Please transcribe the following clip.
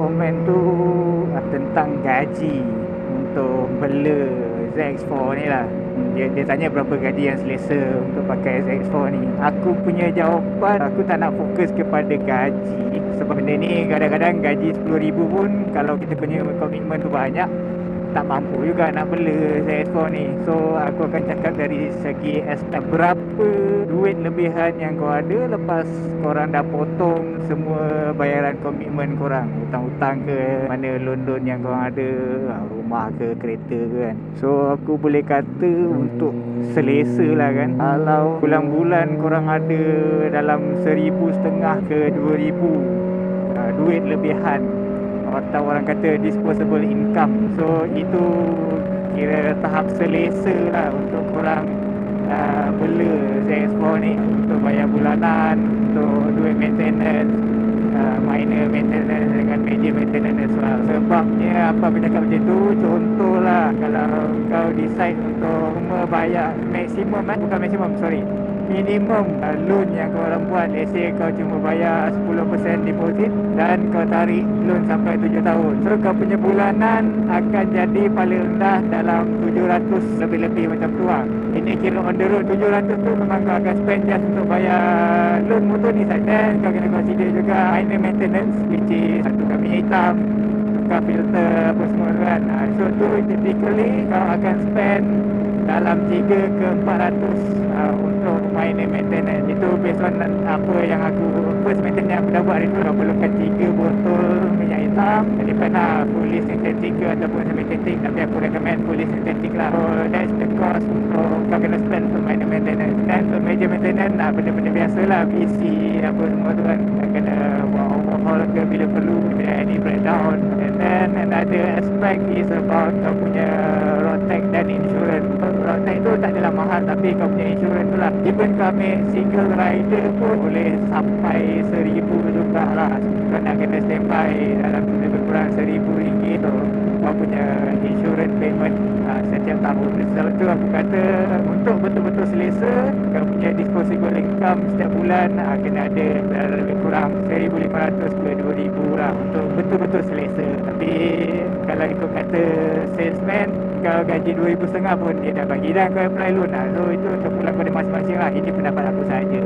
Komen tu tentang gaji untuk bela ZX4 ni lah. Dia tanya berapa gaji yang selesa untuk pakai ZX4 ni. Aku punya jawapan, aku tak nak fokus kepada gaji. Sebab benda ni kadang-kadang gaji 10,000 pun kalau kita punya komitmen tu banyak, tak mampu juga nak bela ZX4 ni. So aku akan cakap dari segi aspek berapa duit lebihan yang kau ada lepas korang dah potong semua bayaran komitmen korang, hutang-hutang ke, mana loan-loan yang korang ada, rumah ke, kereta ke kan. So aku boleh kata untuk selesa lah kan, kalau bulan-bulan korang ada dalam 1,500 ke 2,000 duit lebihan, atau orang kata disposable income. So itu kira tahap selesa lah untuk korang bela ZX4 ni, untuk bayar bulanan, untuk duit maintenance, minor maintenance dengan major maintenance lah. Sebabnya apa aku cakap macam tu, contohlah kalau kau decide untuk bayar maksimum, bukan maksimum, sorry, minimum loan yang kau orang buat. Let's say kau cuma bayar 10% deposit dan kau tarik loan sampai 7 tahun. So kau punya bulanan akan jadi paling rendah dalam 700 lebih-lebih macam tu lah. Ini kira on the road. 700 tu memang kau akan spend just untuk bayar loan motor ni saja. Kau kena consider juga minor maintenance, which is satu kami hitam, tukar filter apa semua kan. So tu typically kau akan spend dalam 3 ke 400 untuk minor maintenance. Itu based on apa yang aku first maintenance yang aku dah buat hari tu. Kau perlukan 3 botol minyak hitam, depend lah fully synthetic ke ataupun semi-synthetic, tapi aku recommend fully synthetic lah. So that's the cost untuk kau kena spend untuk minor maintenance. Dan untuk major maintenance benda-benda biasa lah, PC apa semua tu kan, kau kena buat overhaul ke bila perlu, bila any breakdown. And then another aspect is about kau punya road tax dan insurance. Road tax tu tak adalah mahal, tapi kau punya insurance tu lah. Even kau ambil single rider pun boleh sampai 1,000 juga lah. Kau nak kena standby dalam lebih kurang RM1,000 tu kau punya insurance payment setiap tahun. Sebab tu aku kata untuk betul-betul selesa, kau punya disposable income setiap bulan kena ada lebih kurang 1,500 ke 2,000 lah untuk betul-betul selesa. Tapi kalau ikut kata salesman, kau gaji 2,500 pun dia dah bagi dah kau apply loan lah. So itu terpulang pada masing-masing lah. Ini pendapat aku saja.